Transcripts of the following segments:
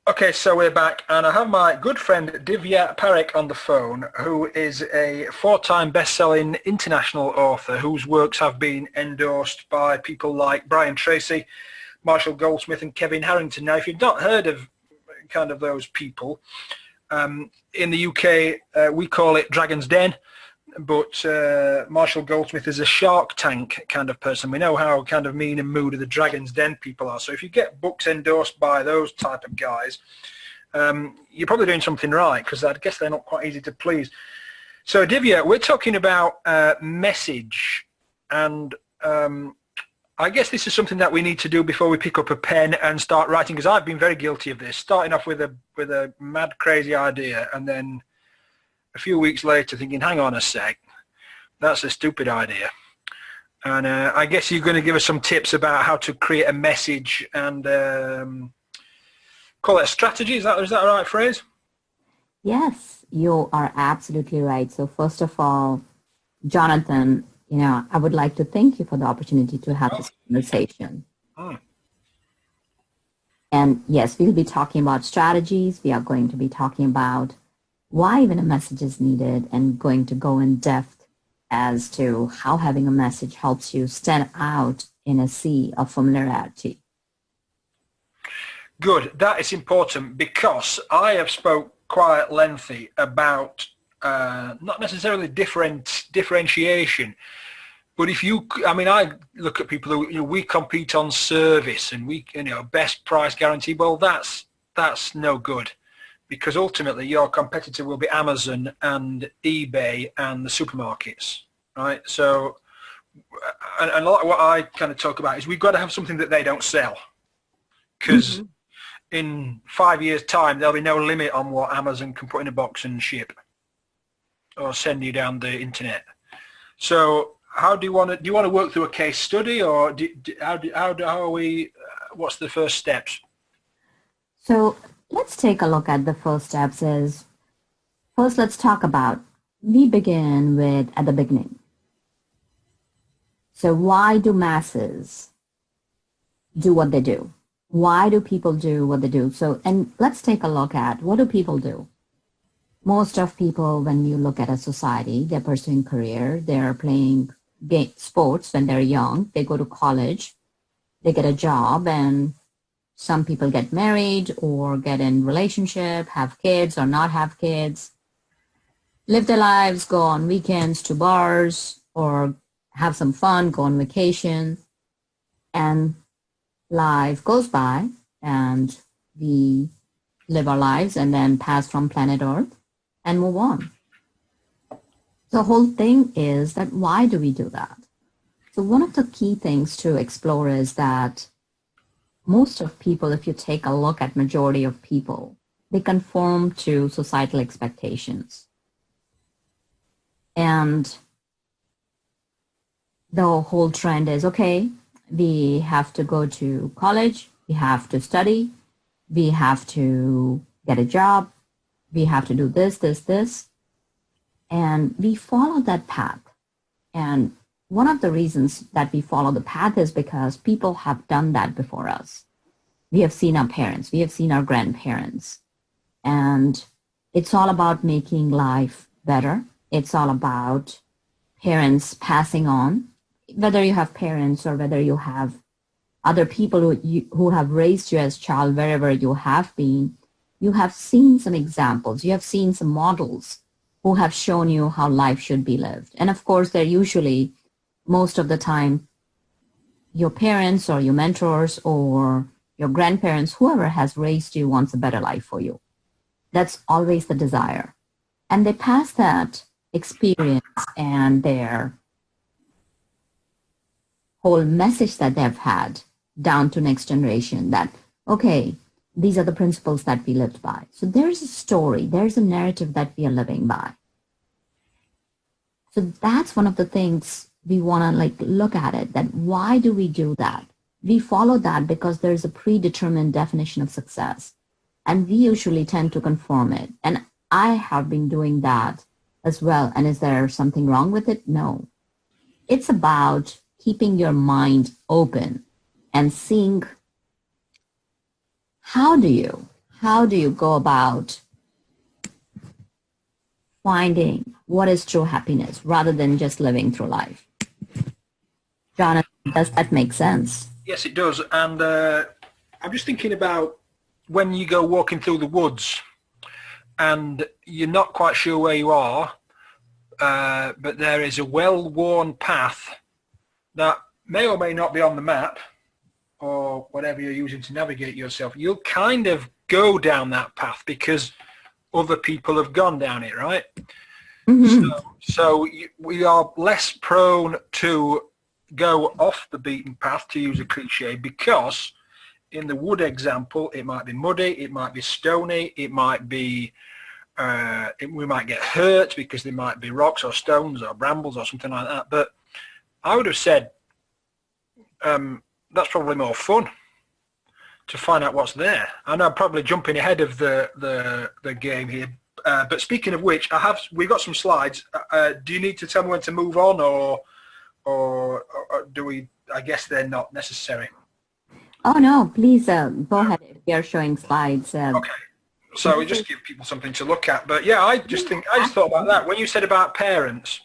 Okay, so we're back, and I have my good friend Divya Parekh on the phone, who is a four-time best-selling international author whose works have been endorsed by people like Brian Tracy, Marshall Goldsmith, and Kevin Harrington. Now, if you've not heard of kind of those people, in the UK, we call it Dragon's Den, but Marshall Goldsmith is a Shark Tank kind of person. We know how kind of mean and moody the Dragon's Den people are. So if you get books endorsed by those type of guys, you're probably doing something right, because I guess they're not quite easy to please. So Divya, we're talking about message, and I guess this is something that we need to do before we pick up a pen and start writing, because I've been very guilty of this, starting off with a mad, crazy idea, and then a few weeks later thinking, hang on a sec, that's a stupid idea. And I guess you're going to give us some tips about how to create a message and call it a strategy. Is that the right phrase? Yes, you are absolutely right. So first of all, Jonathan, I would like to thank you for the opportunity to have this conversation. Hmm. And yes, we'll be talking about strategies. We are going to be talking about why even a message is needed and going to go in depth as to how having a message helps you stand out in a sea of familiarity. Good. That is important, because I have spoke quite lengthy about not necessarily differentiation, but if you, I mean, I look at people who, we compete on service and we, best price guarantee. Well, that's no good, because ultimately your competitor will be Amazon and eBay and the supermarkets, right? So, and a lot of what I kind of talk about is we've got to have something that they don't sell, because in 5 years' time, there'll be no limit on what Amazon can put in a box and ship or send you down the internet. So how do you want to work through a case study, or how are we, what's the first steps? So let's take a look at the first steps is, first let's talk about, we begin with at the beginning. So why do masses do what they do? Why do people do what they do? So, and let's take a look at, what do people do? Most of people, when you look at a society, they're pursuing career, they're playing sports when they're young, they go to college, they get a job, and some people get married or get in relationship, have kids or not have kids, live their lives, go on weekends to bars or have some fun, go on vacation, and life goes by and we live our lives and then pass from planet Earth and move on. The whole thing is that why do we do that? So one of the key things to explore is that most of people, if you take a look at majority of people, they conform to societal expectations. And the whole trend is, okay, we have to go to college, we have to study, we have to get a job, we have to do this, this, this. And we follow that path. And one of the reasons that we follow the path is because people have done that before us. We have seen our parents, we have seen our grandparents. And it's all about making life better. It's all about parents passing on, whether you have parents or whether you have other people who have raised you as child, wherever you have been, you have seen some examples, you have seen some models who have shown you how life should be lived. And of course, they're usually, most of the time, your parents or your mentors or your grandparents, whoever has raised you wants a better life for you. That's always the desire. And they pass that experience and their whole message that they've had down to next generation that, okay, these are the principles that we lived by. So there's a story, there's a narrative that we are living by. So that's one of the things we want to look at it, that why do we do that? We follow that because there's a predetermined definition of success. And we usually tend to conform it. And I have been doing that as well. And is there something wrong with it? No. It's about keeping your mind open and seeing how do how do you go about finding what is true happiness rather than just living through life? Jonathan, does that make sense? Yes, it does. And I'm just thinking about when you go walking through the woods and you're not quite sure where you are, but there is a well-worn path that may or may not be on the map or whatever you're using to navigate yourself. You'll kind of go down that path because other people have gone down it, right? Mm-hmm. So we are less prone to go off the beaten path, to use a cliche, because in the wood example, it might be muddy, it might be stony, it might be, we might get hurt because there might be rocks or stones or brambles or something like that. But I would have said that's probably more fun to find out what's there. I know I'm probably jumping ahead of the game here. But speaking of which, we've got some slides. Do you need to tell me when to move on, or do we? I guess they're not necessary. Oh no, please go ahead if you're showing slides. Okay. So we just give people something to look at. But yeah, I just thought about that. When you said about parents,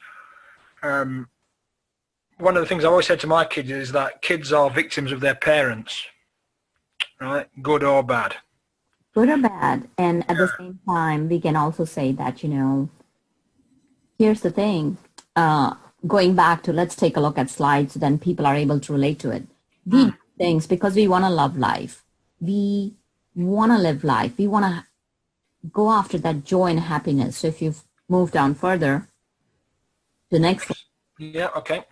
one of the things I've always said to my kids is that kids are victims of their parents, right? Good or bad. Good or bad. And at the same time, we can also say that, here's the thing. Going back to, let's take a look at slides so then people are able to relate to it. We do things because we want to love life. We want to live life. We want to go after that joy and happiness. So if you move down further, the next slide. Yeah, okay.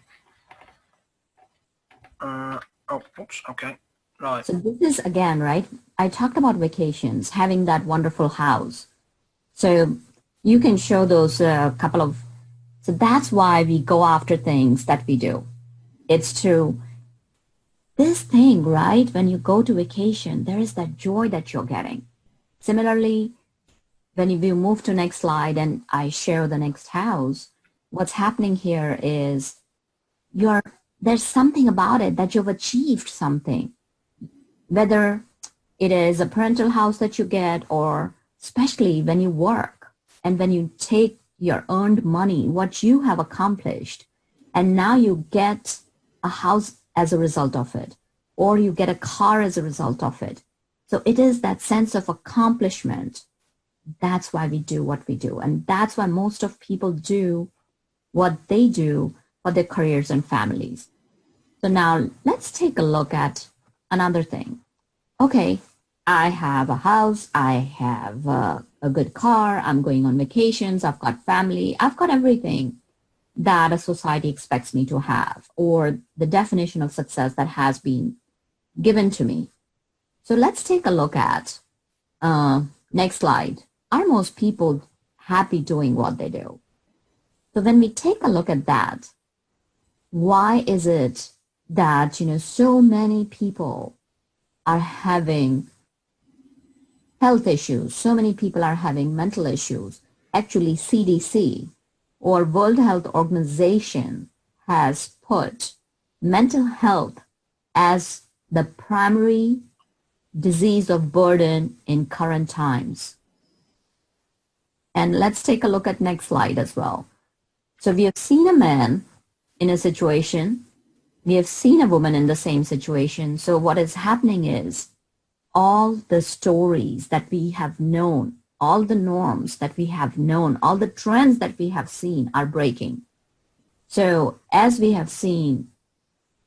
Oops, okay. Right. So this is, again, right, I talked about vacations, having that wonderful house. So you can show those couple of, so that's why we go after things that we do. It's to, this thing, right, when you go to vacation, there is that joy that you're getting. Similarly, when you move to next slide and I share the next house, what's happening here is there's something about it that you've achieved something. Whether it is a parental house that you get, or especially when you work and when you take your earned money, what you have accomplished, and now you get a house as a result of it, or you get a car as a result of it. So it is that sense of accomplishment. That's why we do what we do. And that's why most of people do what they do for their careers and families. So now let's take a look at another thing. Okay, I have a house, I have a good car, I'm going on vacations, I've got family, I've got everything that a society expects me to have, or the definition of success that has been given to me. So let's take a look at, next slide. Are most people happy doing what they do? So when we take a look at that, why is it that, so many people are having health issues, so many people are having mental issues? Actually, CDC, or World Health Organization, has put mental health as the primary disease of burden in current times. And let's take a look at next slide as well. So we have seen a man in a situation, we have seen a woman in the same situation. So what is happening is all the stories that we have known, all the norms that we have known, all the trends that we have seen are breaking. So as we have seen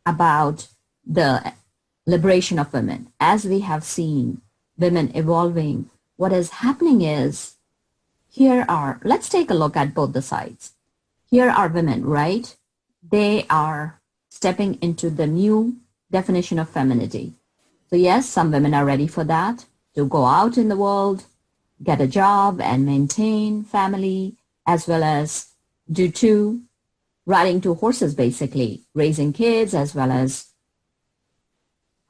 about the liberation of women, as we have seen women evolving, what is happening is, let's take a look at both the sides. Here are women, right? They are stepping into the new definition of femininity. So yes, some women are ready for that, to go out in the world, get a job and maintain family, as well as riding two horses, basically, raising kids as well as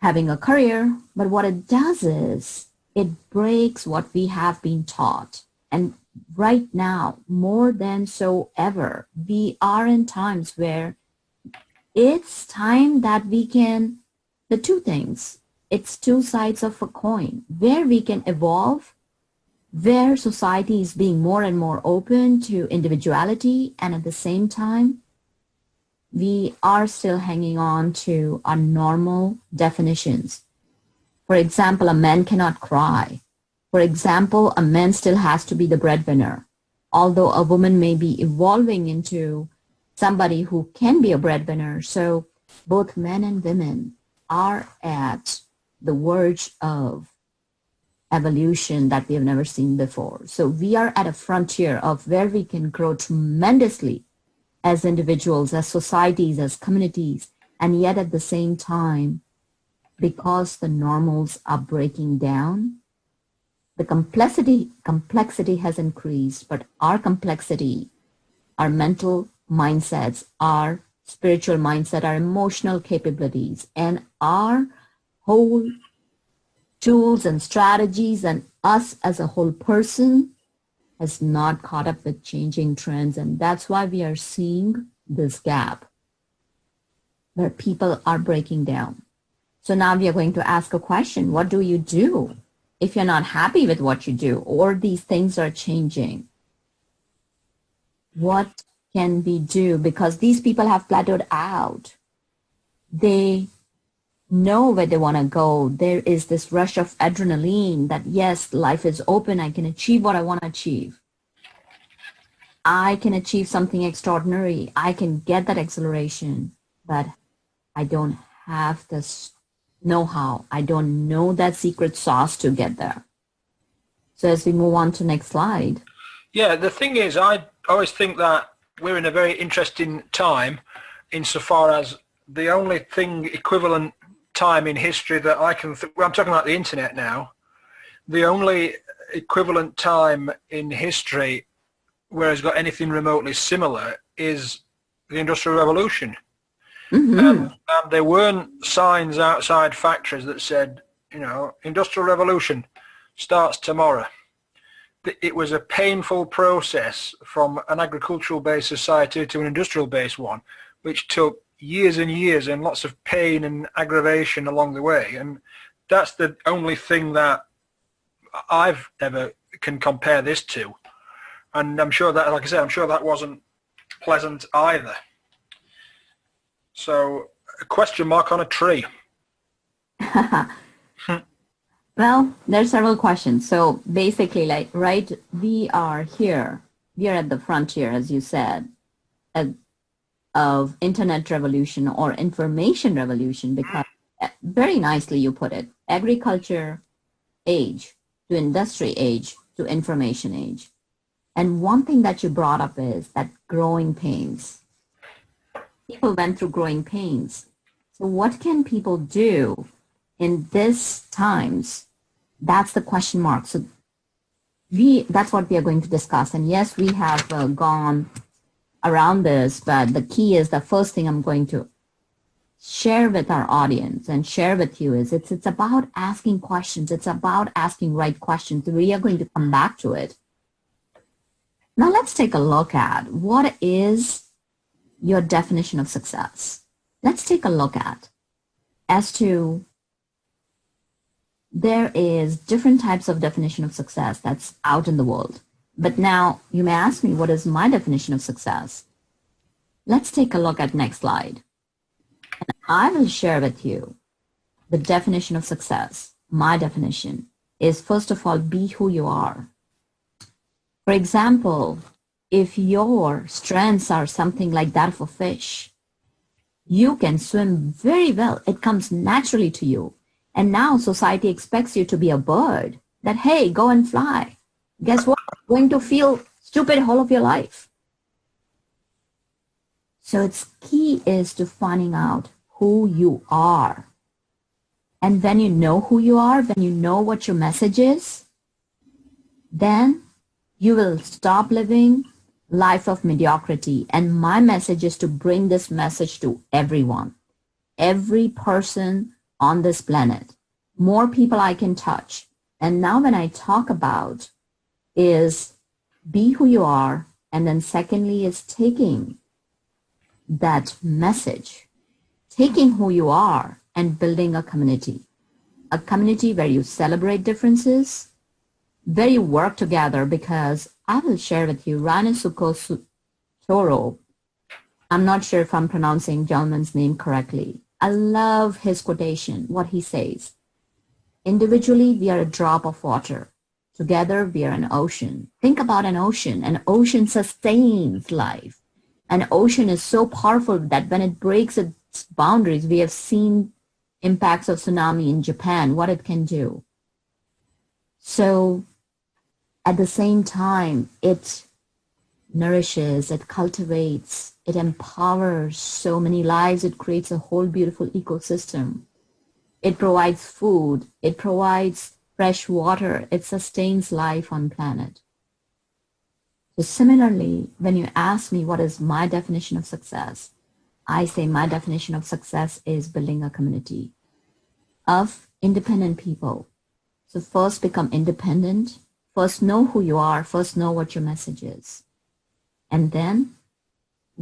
having a career. But what it does is it breaks what we have been taught. And right now, more than so ever, we are in times where it's time that we can, the two things, it's two sides of a coin. Where we can evolve, where society is being more and more open to individuality, and at the same time, we are still hanging on to our normal definitions. For example, a man cannot cry. For example, a man still has to be the breadwinner. Although a woman may be evolving into somebody who can be a breadwinner. So both men and women are at the verge of evolution that we have never seen before. So we are at a frontier of where we can grow tremendously as individuals, as societies, as communities, and yet at the same time, because the normals are breaking down, the complexity has increased, but our complexity, our mental mindsets, our spiritual mindset, our emotional capabilities, and our whole tools and strategies and us as a whole person has not caught up with changing trends. And that's why we are seeing this gap where people are breaking down. So now we are going to ask a question. What do you do if you're not happy with what you do or these things are changing? What can we do? Because these people have plateaued out. They know where they want to go. There is this rush of adrenaline that, yes, life is open. I can achieve what I want to achieve. I can achieve something extraordinary. I can get that acceleration, but I don't have this know-how. I don't know that secret sauce to get there. So as we move on to next slide. Yeah, the thing is, I always think that we're in a very interesting time insofar as the only thing equivalent time in history that I can, I'm talking about the internet now, the only equivalent time in history where it's got anything remotely similar is the Industrial Revolution. And there weren't signs outside factories that said, you know, Industrial Revolution starts tomorrow. It was a painful process from an agricultural-based society to an industrial-based one, which took years and years and lots of pain and aggravation along the way. And that's the only thing that I've ever can compare this to. And I'm sure that, like I said, I'm sure that wasn't pleasant either. So a question mark on a tree. Well, there's several questions. So basically, like, right, we are here. We are at the frontier, as you said, of internet revolution or information revolution, because very nicely you put it, agriculture age to industry age to information age. And one thing that you brought up is that growing pains. People went through growing pains. So what can people do in these times? That's the question mark. So that's what we are going to discuss. And yes, we have gone around this, but the key is the first thing I'm going to share with our audience and share with you is it's about asking questions. It's about asking right questions. We are going to come back to it. Now let's take a look at what is your definition of success. Let's take a look at as to there is different types of definition of success that's out in the world. But now you may ask me, what is my definition of success? Let's take a look at next slide. And I will share with you the definition of success. My definition is, first of all, be who you are. For example, if your strengths are something like that of a fish, you can swim very well. It comes naturally to you. And now society expects you to be a bird, that, hey, go and fly. Guess what? You're going to feel stupid all of your life. So its key is to finding out who you are. And when you know who you are, when you know what your message is, then you will stop living life of mediocrity. And my message is to bring this message to everyone, every person on this planet, more people I can touch. And now when I talk about is be who you are, and then secondly is taking that message, taking who you are and building a community. a community where you celebrate differences, where you work together, because I will share with you Rane Toro. I'm not sure if I'm pronouncing gentleman's name correctly. I love his quotation, what he says. Individually, we are a drop of water. Together, we are an ocean. Think about an ocean. An ocean sustains life. An ocean is so powerful that when it breaks its boundaries, we have seen impacts of tsunami in Japan, what it can do. So at the same time, it nourishes, it cultivates, it empowers so many lives. It creates a whole beautiful ecosystem. It provides food. It provides fresh water. It sustains life on planet. So similarly, when you ask me what is my definition of success, I say my definition of success is building a community of independent people. So first become independent. First know who you are. First know what your message is. And then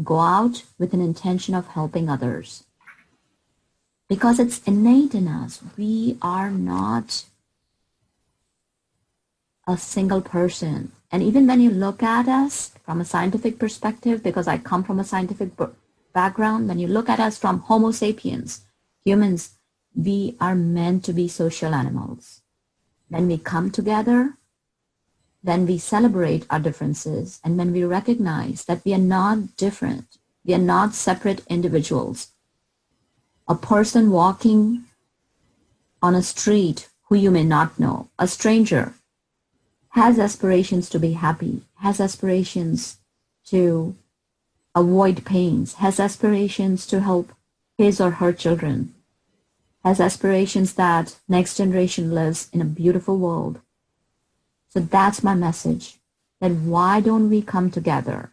go out with an intention of helping others. Because it's innate in us. We are not a single person. And even when you look at us from a scientific perspective, because I come from a scientific background, when you look at us from Homo sapiens, humans, we are meant to be social animals. When we come together, then we celebrate our differences, and when we recognize that we are not different, we are not separate individuals. A person walking on a street who you may not know, a stranger, has aspirations to be happy, has aspirations to avoid pains, has aspirations to help his or her children, has aspirations that next generation lives in a beautiful world. So that's my message, that why don't we come together?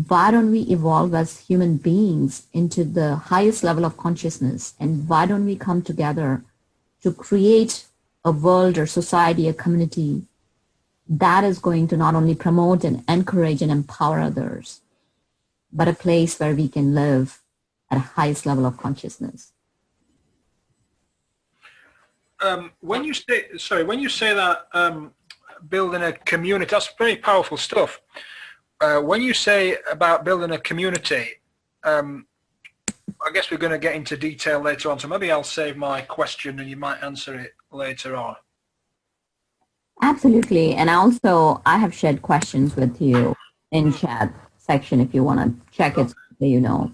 Why don't we evolve as human beings into the highest level of consciousness? And why don't we come together to create a world or society, a community that is going to not only promote and encourage and empower others, but a place where we can live at a highest level of consciousness. When you say that building a community, that's very powerful stuff. When you say about building a community, I guess we're going to get into detail later on, so maybe I'll save my question and you might answer it later on. Absolutely. And also, I have shared questions with you in chat section if you want to check it so you know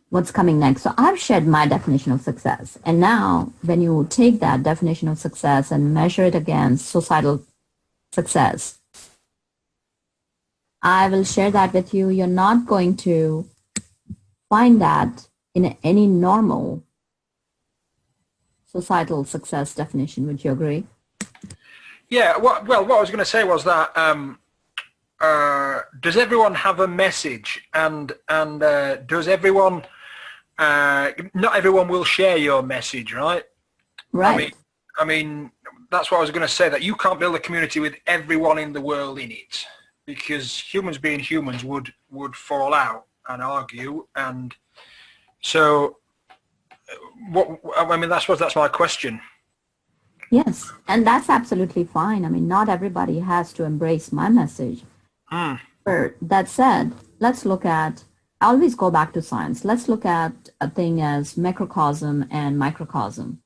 what's coming next. So I've shared my definition of success. And now when you take that definition of success and measure it against societal success, I will share that with you. You're not going to find that in any normal societal success definition. Would you agree? Yeah, what I was going to say was that does everyone have a message, and does everyone? Not everyone will share your message, right? Right. I mean, that's what I was going to say. That you can't build a community with everyone in the world in it, because humans being humans would fall out and argue, and so that's my question. Yes, and that's absolutely fine. I mean, not everybody has to embrace my message. But that said, let's look at, I always go back to science. Let's look at a thing as macrocosm and microcosm.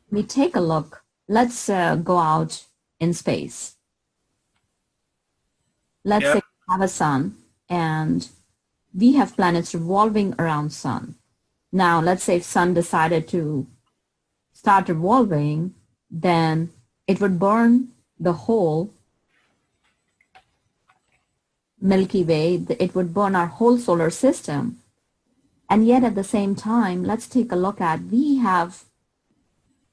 We take a look. Let's go out in space. Let's say we have a sun and we have planets revolving around sun. Now, let's say if sun decided to start revolving, then it would burn the whole Milky Way. It would burn our whole solar system. And yet at the same time, let's take a look at, we have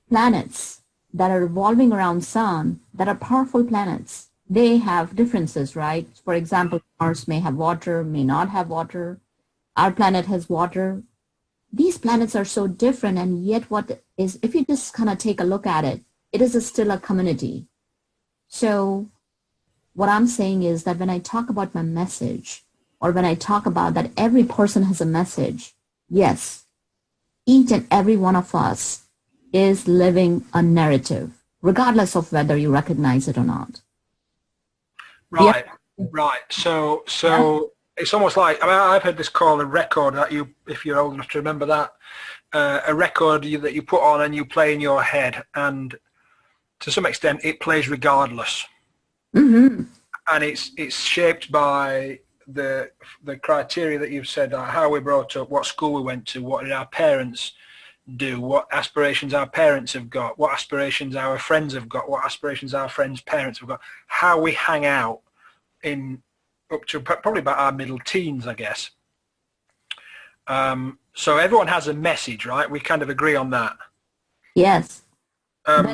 planets that are revolving around sun that are powerful planets. They have differences, right? For example, Mars may have water, may not have water. Our planet has water. These planets are so different, and yet what is, if you just kind of take a look at it, it is still a community. So what I'm saying is that when I talk about my message, or when I talk about that every person has a message, yes, each and every one of us is living a narrative, regardless of whether you recognize it or not. We Right, right. So it's almost like, I mean, I've heard this called a record, that you, if you're old enough to remember that, a record that you put on and you play in your head, and to some extent it plays regardless. mm-hmm. And it's shaped by the criteria that you've said, like how we brought up, what school we went to, what did our parents do, what aspirations our parents have got, what aspirations our friends have got, what aspirations our friends' parents have got, how we hang out in up to probably about our middle teens, I guess. So everyone has a message, right? We kind of agree on that. Yes. Um,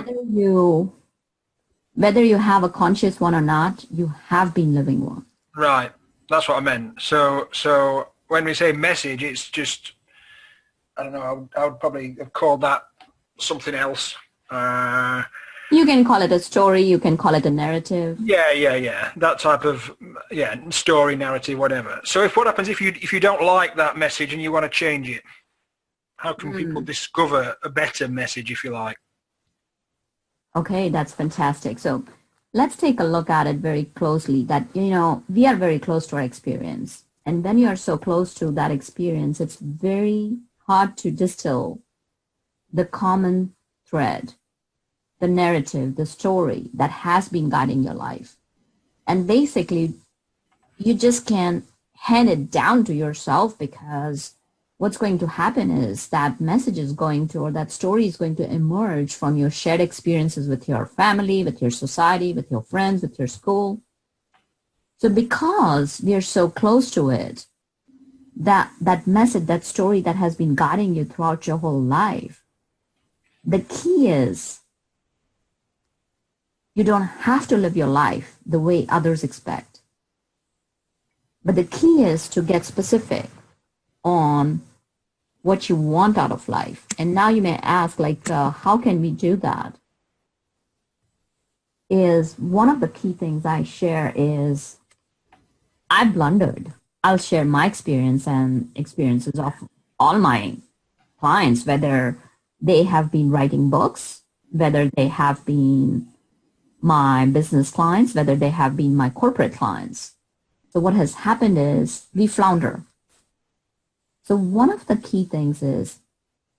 Whether you have a conscious one or not, you have been living one. right. That's what I meant. So when we say message, it's just, I don't know, I would probably have called that something else. You can call it a story, you can call it a narrative. Yeah. That type of, story, narrative, whatever. So what happens if you don't like that message and you want to change it? How can people discover a better message, if you like? Okay, that's fantastic. So let's take a look at it very closely, that, we are very close to our experience. And when you are so close to that experience, it's very hard to distill the common thread, the narrative, the story that has been guiding your life. And basically, you just can't hand it down to yourself, because what's going to happen is that message is going to, or that story is going to emerge from your shared experiences with your family, with your society, with your friends, with your school. So because we are so close to it, that message, that story that has been guiding you throughout your whole life, the key is you don't have to live your life the way others expect. But the key is to get specific on what you want out of life. And now you may ask, how can we do that? Is one of the key things I share is I blundered. I'll share my experience and experiences of all my clients, whether they have been writing books, whether they have been my business clients, whether they have been my corporate clients. So what has happened is we flounder. So one of the key things is,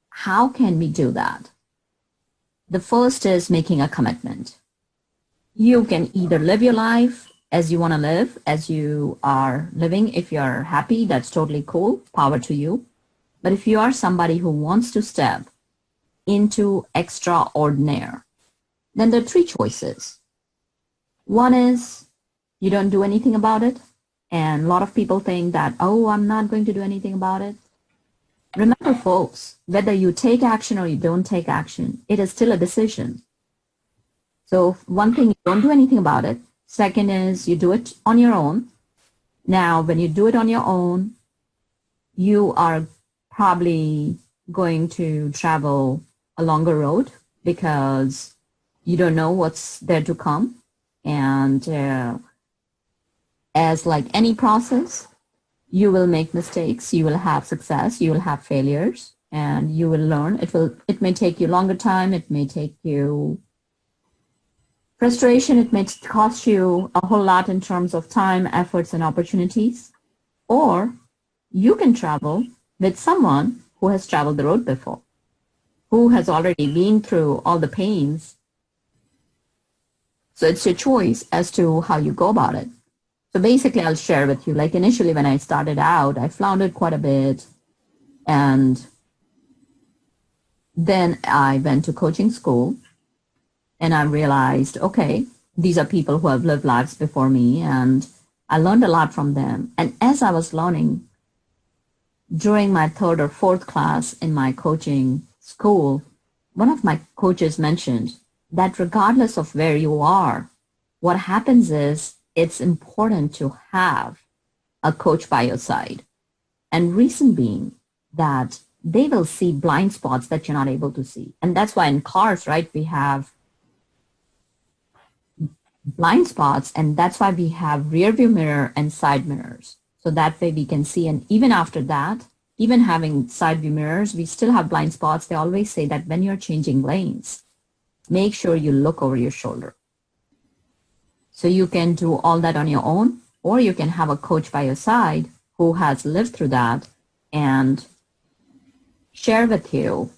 how can we do that? The first is making a commitment. You can either live your life as you want to live, as you are living. If you're happy, that's totally cool. Power to you. But if you are somebody who wants to step into extraordinary, then there are three choices. One is you don't do anything about it. And a lot of people think that, oh, I'm not going to do anything about it. Remember, folks, whether you take action or you don't take action, it is still a decision. So one thing, you don't do anything about it. Second is you do it on your own. Now, when you do it on your own, you are probably going to travel a longer road, because you don't know what's there to come. And as like any process, you will make mistakes, you will have success, you will have failures, and you will learn. It may take you longer time, it may take you frustration, it may cost you a whole lot in terms of time, efforts, and opportunities. Or you can travel with someone who has traveled the road before, who has already been through all the pains. So it's your choice as to how you go about it. So basically, I'll share with you, like initially when I started out, I floundered quite a bit. And then I went to coaching school and I realized, okay, these are people who have lived lives before me, and I learned a lot from them. And as I was learning during my third or fourth class in my coaching school, one of my coaches mentioned that regardless of where you are, what happens is it's important to have a coach by your side. And reason being that they will see blind spots that you're not able to see. And that's why in cars, right, we have blind spots, and that's why we have rear view mirror and side mirrors. So that way we can see, and even after that, even having side view mirrors, we still have blind spots. They always say that when you're changing lanes, make sure you look over your shoulder. So you can do all that on your own, or you can have a coach by your side who has lived through that and share with you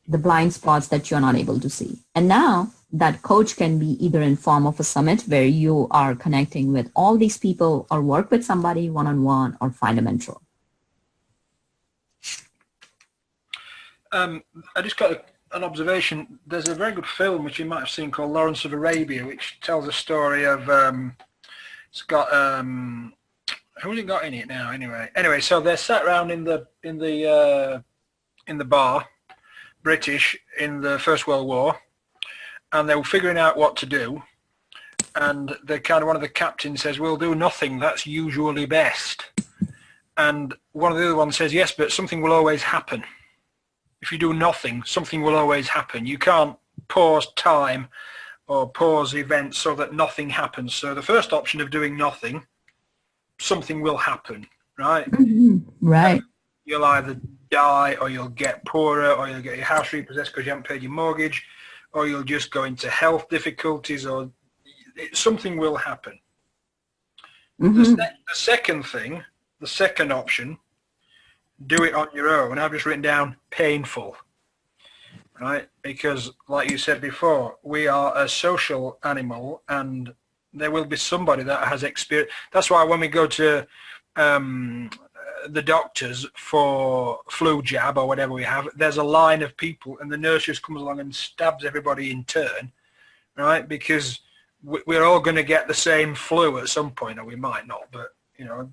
the blind spots that you're not able to see. And now that coach can be either in form of a summit where you are connecting with all these people, or work with somebody one-on-one, or find a mentor. I just got an observation. There's a very good film which you might have seen called Lawrence of Arabia, which tells a story of it's got who's it got in it now? Anyway, so they're sat around in the bar, British, in the First World War, and they were figuring out what to do. And one of the captains says, "We'll do nothing. That's usually best." And one of the other ones says, "Yes, but something will always happen. If you do nothing, something will always happen. You can't pause time or pause events so that nothing happens. So the first option of doing nothing, something will happen, right? Mm-hmm. Right. You'll either die, or you'll get poorer, or you'll get your house repossessed because you haven't paid your mortgage, or you'll just go into health difficulties, or something will happen." Mm-hmm. The second thing, the second option, do it on your own. I've just written down painful, right? Because like you said before, we are a social animal, and there will be somebody that has experience. That's why when we go to the doctors for flu jab or whatever we have, there's a line of people, and the nurse just comes along and stabs everybody in turn, right? Because we're all going to get the same flu at some point, or we might not, but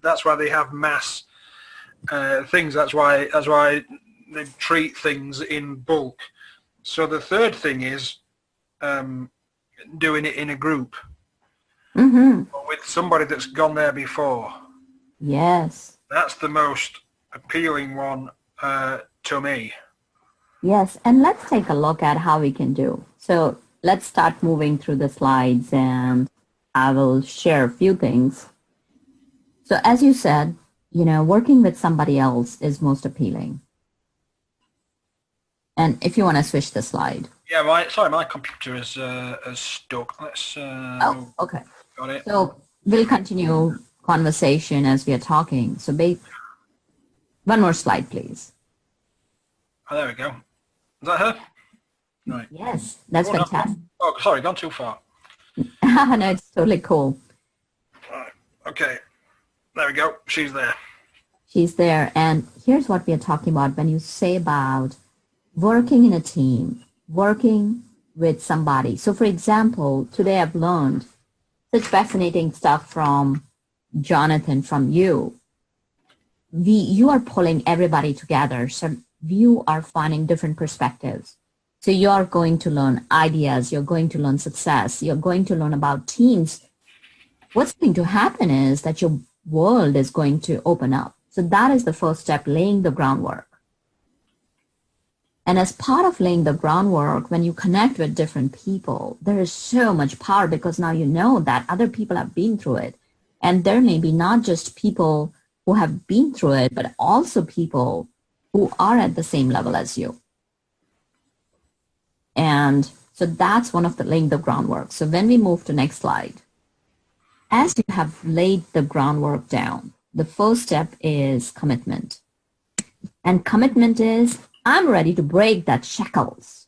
that's why they have mass things. That's why they treat things in bulk. So the third thing is doing it in a group, Mm-hmm. or with somebody that's gone there before. Yes. That's the most appealing one to me. Yes. And let's take a look at how we can do. So let's start moving through the slides, and I will share a few things. So as you said, working with somebody else is most appealing. And if you want to switch the slide. Yeah, my computer is stuck. Let's. Oh, okay. Got it. So we'll continue conversation as we are talking. So one more slide, please. Oh, there we go. Is that her? Right. Yes, that's fantastic. Oh, sorry, gone too far. No, it's totally cool. Right. Okay. There we go. She's there. She's there. And here's what we are talking about when you say about working in a team, working with somebody. So for example, today I've learned such fascinating stuff from Jonathan, from you. You are pulling everybody together. So you are finding different perspectives. So you're going to learn ideas. You're going to learn success. You're going to learn about teams. What's going to happen is that your world is going to open up. So that is the first step, laying the groundwork. And as part of laying the groundwork, when you connect with different people, there is so much power, because now you know that other people have been through it. And there may be not just people who have been through it, but also people who are at the same level as you. And so that's one of the laying the groundwork. So when we move to next slide, as you have laid the groundwork down, the first step is commitment. And commitment is, I'm ready to break that shackles.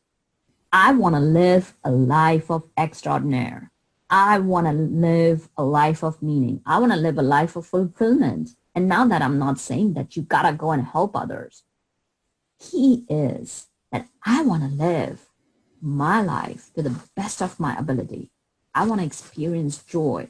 I want to live a life of extraordinaire. I want to live a life of meaning. I want to live a life of fulfillment. And now that I'm not saying that you got to go and help others, key is that I want to live my life to the best of my ability. I want to experience joy,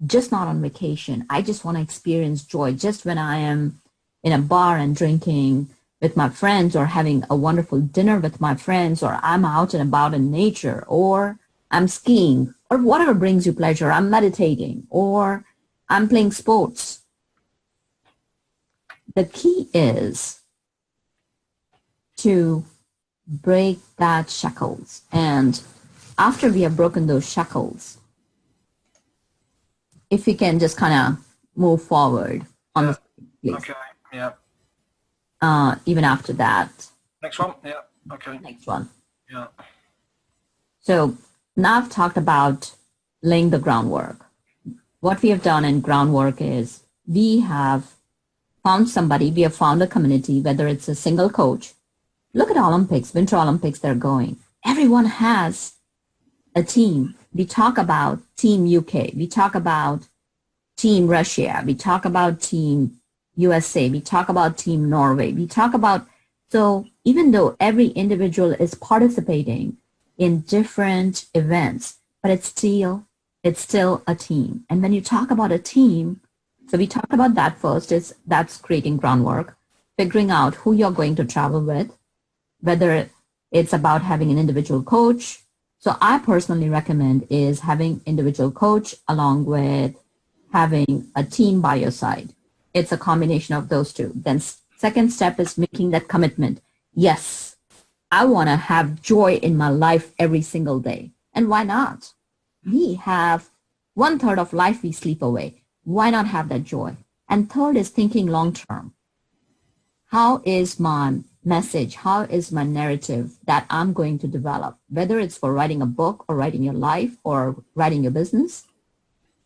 just not on vacation. I just want to experience joy just when I am in a bar and drinking with my friends, or having a wonderful dinner with my friends, or I'm out and about in nature, or I'm skiing, or whatever brings you pleasure. I'm meditating, or I'm playing sports. The key is to break that shackles. And after we have broken those shackles, if we can just kind of move forward on the screen, please. Okay, yeah. even after that. Next one. Yeah. Okay. Next one. Yeah. So now I've talked about laying the groundwork. What we have done in groundwork is we have found somebody, we have found a community, whether it's a single coach. Look at Olympics, Winter Olympics, they're going. Everyone has a team. We talk about Team UK. We talk about Team Russia. We talk about Team USA. We talk about Team Norway. We talk about, so even though every individual is participating in different events, but it's still a team. And when you talk about a team, so we talked about that first, that's creating groundwork, figuring out who you're going to travel with, whether it's about having an individual coach. So I personally recommend is having individual coach along with having a team by your side. It's a combination of those two. Then second step is making that commitment. Yes, I want to have joy in my life every single day. And why not? We have 1/3 of life we sleep away. Why not have that joy? And third is thinking long term. How is my message? How is my narrative that I'm going to develop? Whether it's for writing a book or writing your life or writing your business,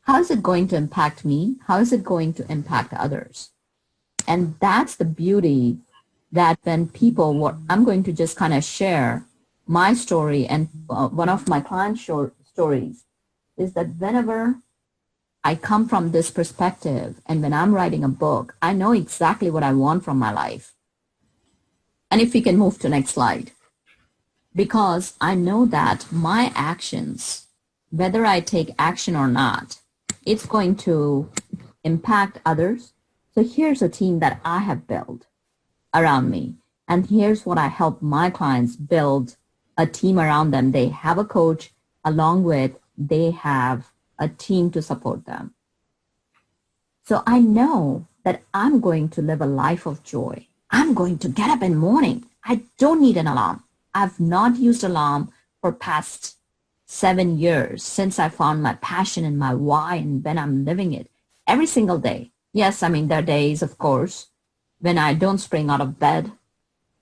how is it going to impact me? How is it going to impact others? And that's the beauty that when people, I'm going to just kind of share my story and one of my client stories is that whenever I come from this perspective and when I'm writing a book, I know exactly what I want from my life. And if we can move to next slide, because I know that my actions, whether I take action or not, it's going to impact others. So here's a team that I have built around me. And here's what I help my clients build a team around them. They have a coach along with they have a team to support them. So I know that I'm going to live a life of joy. I'm going to get up in the morning. I don't need an alarm. I've not used alarm for past 7 years since I found my passion and my why and when I'm living it every single day. Yes, I mean, there are days, of course, when I don't spring out of bed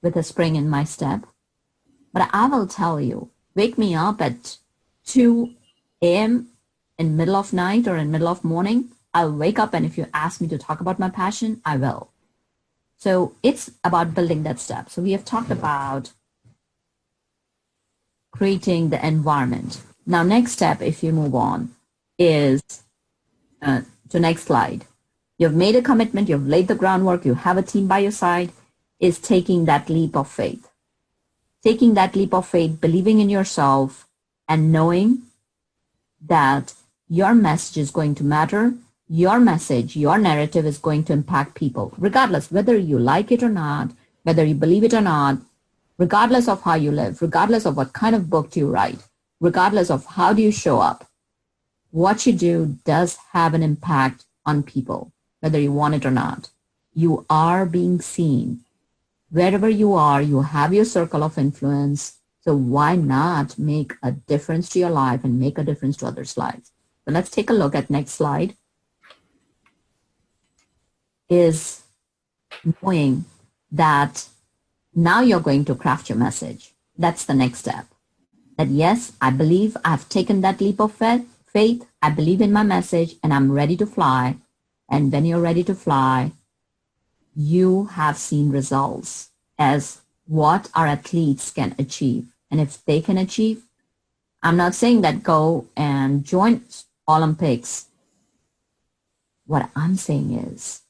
with a spring in my step. But I will tell you, wake me up at 2 a.m. in middle of night or in middle of morning, I'll wake up and if you ask me to talk about my passion, I will. So it's about building that step. So we have talked about creating the environment. Now, next step, if you move on, is to next slide. You've made a commitment, you've laid the groundwork, you have a team by your side, is taking that leap of faith. Taking that leap of faith, believing in yourself and knowing that your message is going to matter, your message, your narrative is going to impact people, regardless whether you like it or not, whether you believe it or not, regardless of how you live, regardless of what kind of book do you write, regardless of how do you show up, what you do does have an impact on people, whether you want it or not. You are being seen. Wherever you are, you have your circle of influence. So why not make a difference to your life and make a difference to others' lives? So let's take a look at next slide. Is knowing that now you're going to craft your message. That's the next step. That yes, I believe I've taken that leap of faith. I believe in my message and I'm ready to fly. And when you're ready to fly, you have seen results as what our athletes can achieve. And if they can achieve, I'm not saying that go and join Olympics. What I'm saying is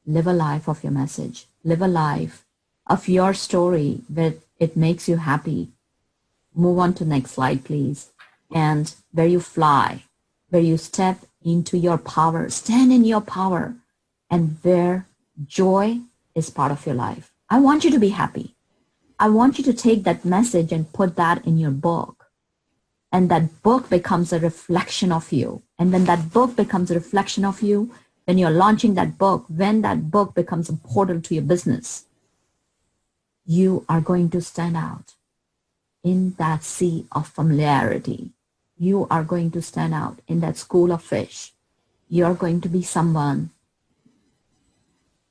live a life of your message. Live a life of your story that it makes you happy. Move on to next slide, please. And where you fly, where you step into your power, stand in your power, and where joy is part of your life. I want you to be happy. I want you to take that message and put that in your book. And that book becomes a reflection of you. And when that book becomes a reflection of you, when you're launching that book, when that book becomes a portal to your business, you are going to stand out in that sea of familiarity. You are going to stand out in that school of fish. You're going to be someone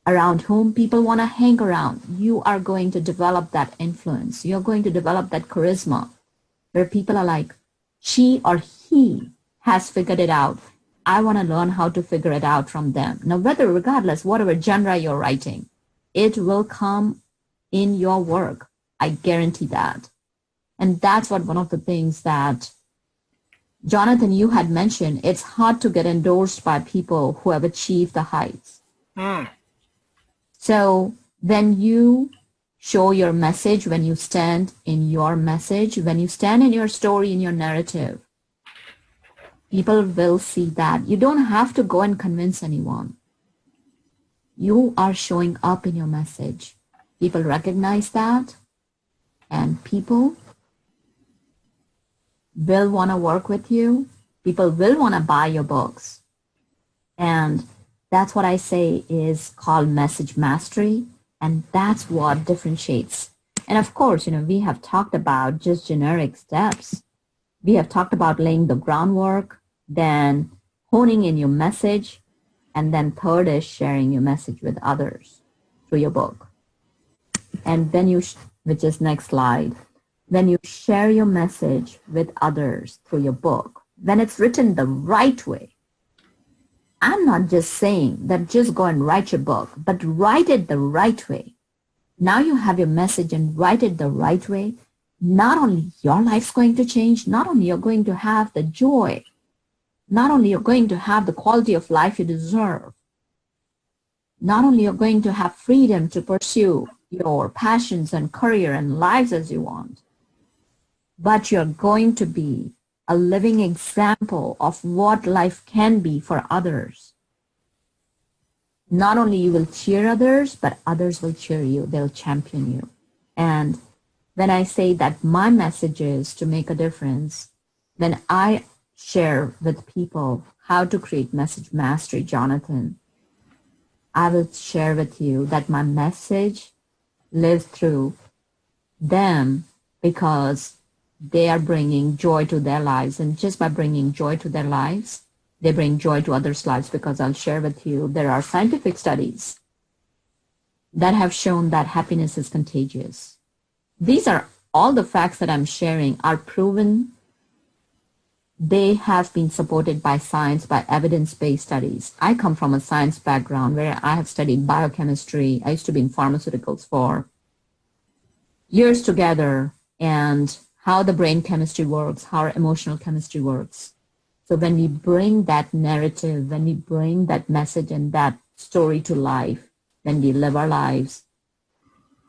around whom people want to hang around. You are going to develop that influence. You're going to develop that charisma where people are like, she or he has figured it out. I want to learn how to figure it out from them. Now, regardless, whatever genre you're writing, it will come in your work. I guarantee that. And that's what one of the things that Jonathan, you had mentioned, it's hard to get endorsed by people who have achieved the heights. Mm. So when you show your message, when you stand in your message, when you stand in your story, in your narrative, people will see that. You don't have to go and convince anyone. You are showing up in your message. People recognize that, and people will want to work with you. People will want to buy your books. And that's what I say is called message mastery. And that's what differentiates. And of course, we have talked about just generic steps. We have talked about laying the groundwork, then honing in your message, and then third is sharing your message with others through your book. And then which is next slide, when you share your message with others through your book, when it's written the right way, I'm not just saying that just go and write your book, but write it the right way. Now you have your message and write it the right way. Not only your life's going to change, not only you're going to have the joy, not only you're going to have the quality of life you deserve, not only you're going to have freedom to pursue your passions and career and lives as you want, but you're going to be a living example of what life can be for others. Not only you will cheer others, but others will cheer you. They'll champion you. And when I say that my message is to make a difference, when I share with people how to create message mastery, Jonathan, I will share with you that my message lives through them because they are bringing joy to their lives. And just by bringing joy to their lives, they bring joy to others' lives, because I'll share with you, there are scientific studies that have shown that happiness is contagious. These are all the facts that I'm sharing are proven. They have been supported by science, by evidence-based studies. I come from a science background where I have studied biochemistry. I used to be in pharmaceuticals for years together, and how the brain chemistry works, how our emotional chemistry works. So when we bring that narrative, when we bring that message and that story to life, when we live our lives,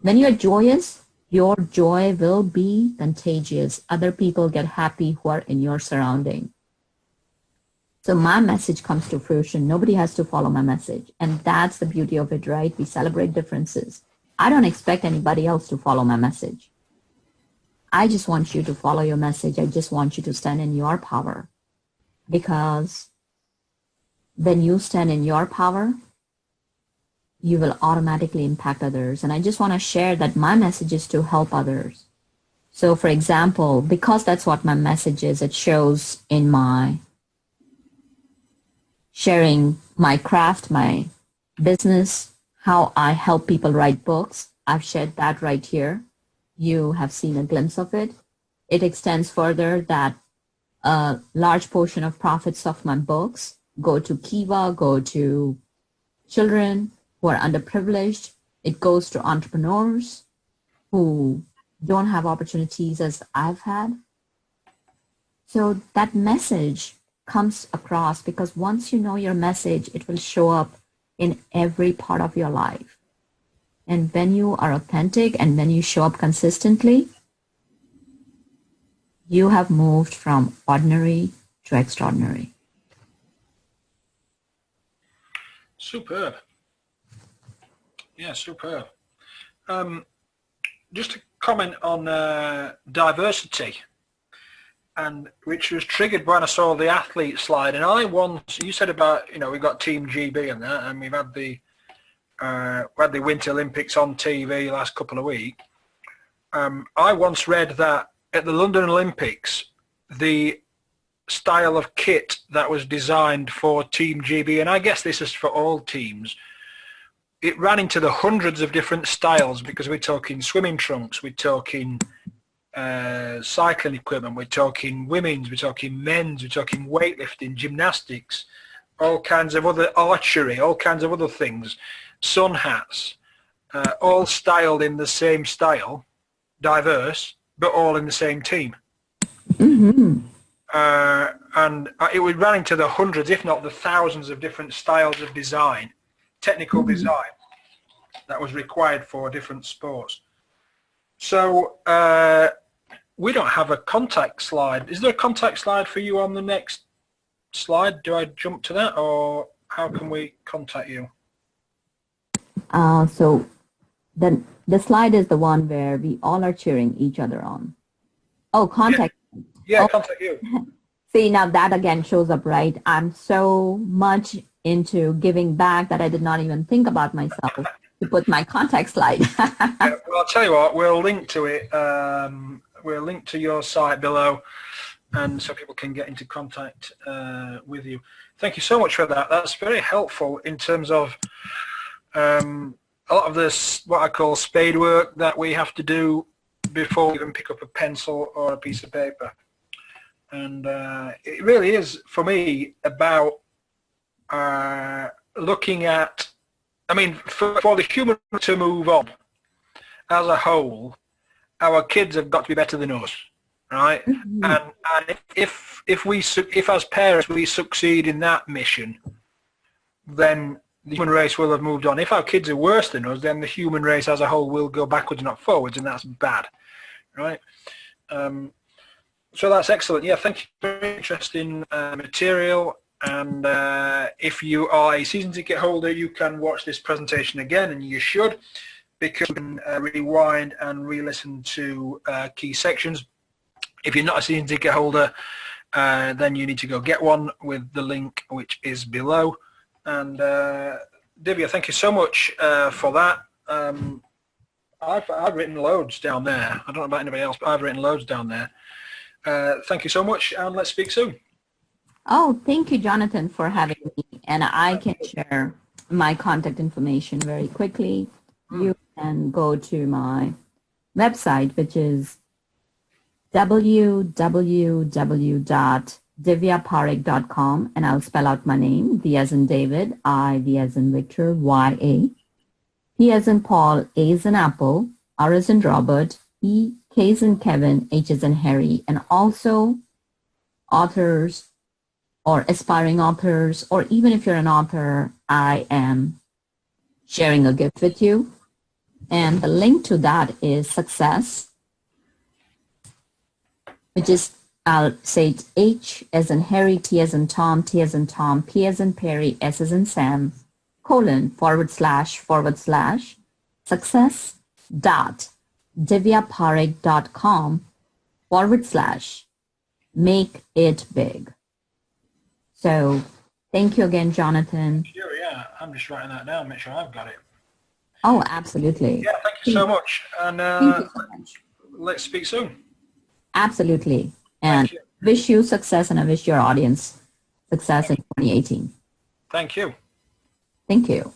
when you're joyous, your joy will be contagious. Other people get happy who are in your surrounding. So my message comes to fruition. Nobody has to follow my message. And that's the beauty of it, right? We celebrate differences. I don't expect anybody else to follow my message. I just want you to follow your message. I just want you to stand in your power. Because when you stand in your power, you will automatically impact others. And I just want to share that my message is to help others. So for example, because that's what my message is, it shows in my sharing my craft, my business, how I help people write books. I've shared that right here. You have seen a glimpse of it. It extends further that a large portion of profits of my books go to Kiva, go to children who are underprivileged. It goes to entrepreneurs who don't have opportunities as I've had. So that message comes across because once you know your message, it will show up in every part of your life. And when you are authentic and when you show up consistently, you have moved from ordinary to extraordinary. Superb. Yeah, superb. Just to comment on diversity, and which was triggered when I saw the athlete slide. And I once, you said about, we've got Team GB and that, and we've had the Winter Olympics on TV last couple of weeks. I once read that at the London Olympics, the style of kit that was designed for Team GB, and I guess this is for all teams, it ran into the hundreds of different styles, because we're talking swimming trunks, we're talking cycling equipment, we're talking women's, we're talking men's, we're talking weightlifting, gymnastics, all kinds of other archery, all kinds of other things, sun hats, all styled in the same style, diverse, but all in the same team. Mm-hmm. And it would run into the hundreds, if not the thousands, of different styles of design, technical design that was required for different sports. So we don't have a contact slide. Is there a contact slide for you on the next slide? Do I jump to that, or how can we contact you? So the slide is the one where we all are cheering each other on. Oh, contact. Yeah, oh. contact you. See, now that again shows up, right? I'm so much into giving back that I did not even think about myself to put my contact slide. Yeah, well, I'll tell you what, we'll link to it. We'll link to your site below, and so people can get into contact with you. Thank you so much for that. That's very helpful in terms of a lot of this, what I call spade work, that we have to do before we can pick up a pencil or a piece of paper. And it really is, for me, about looking at, I mean, for the human to move on as a whole, our kids have got to be better than us, right? Mm-hmm. And if as parents we succeed in that mission, then the human race will have moved on. If our kids are worse than us, then the human race as a whole will go backwards, not forwards, and that's bad, right? So that's excellent. Yeah, thank you. Very interesting material. And if you are a season ticket holder, you can watch this presentation again, and you should, because you can rewind and re-listen to key sections. If you're not a season ticket holder, then you need to go get one with the link which is below. And Divya, thank you so much for that. I've written loads down there. I don't know about anybody else, but I've written loads down there. Thank you so much, and let's speak soon. Oh, thank you, Jonathan, for having me. And I can share my contact information very quickly. You can go to my website, which is www.divyaparekh.com, and I'll spell out my name: D as in David, I, V as in Victor, Y-A, P as in Paul, A as in Apple, R as in Robert, E, K as in Kevin, H as in Harry, and also authors or aspiring authors, or even if you're an author, I am sharing a gift with you. And the link to that is Success, which is, I'll say it, H as in Harry, T as in Tom, T as in Tom, P as in Perry, S as in Sam, // success dot divyaparekh.com / make it big. So thank you again, Jonathan. Sure, yeah. I'm just writing that down, make sure I've got it. Oh, absolutely. Yeah, thank you so much. And thank you so much. Let's speak soon. Absolutely. And wish you success, and I wish your audience success in 2018. Thank you. Thank you.